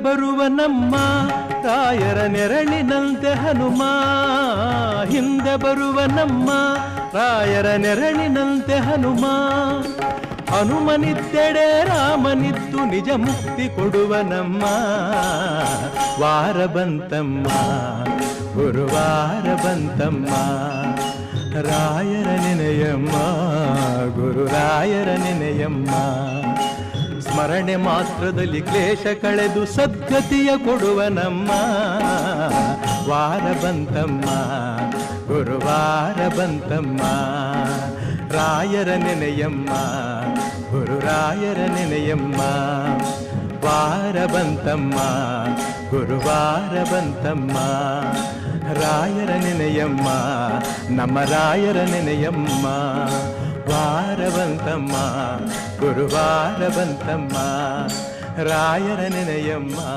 ಬರುವ ನಮ್ಮ ರಾಯರ ನೆರಳಿನಂತೆ ಹನುಮ, ಹಿಂದೆ ಬರುವ ನಮ್ಮ ರಾಯರ ನೆರಳಿನಂತೆ ಹನುಮ. ಹನುಮನಿದ್ದೆಡೆ ರಾಮನಿದ್ದು ನಿಜ ಮುಕ್ತಿ ಕೊಡುವ ನಮ್ಮ ವಾರ ಬಂತಮ್ಮ, ಗುರುವಾರ ಬಂತಮ್ಮ. ರಾಯರ ನೆನೆಯಮ್ಮ, ಗುರುರಾಯರ ನೆನೆಯಮ್ಮ. ಸ್ಮರಣೆ ಮಾತ್ರದಲ್ಲಿ ಕ್ಲೇಶ ಕಳೆದು ಸದ್ಗತಿಯ ಕೊಡುವ ನಮ್ಮ ವಾರ ಬಂತಮ್ಮ, ಗುರುವಾರ ಬಂತಮ್ಮ. ರಾಯರ ನೆನೆಯಮ್ಮ, ಗುರುರಾಯರ ನೆನೆಯಮ್ಮ. ವಾರ ಬಂತಮ್ಮ, ಗುರುವಾರ ಬಂತಮ್ಮ. ರಾಯರ ನೆನೆಯಮ್ಮ, ನಮ್ಮ ರಾಯರ ನೆನೆಯಮ್ಮ. ವಾರ ಬಂತಮ್ಮ, ಗುರುವಾರ ಬಂತಮ್ಮ. ರಾಯರ ನೆನೆಯಮ್ಮ.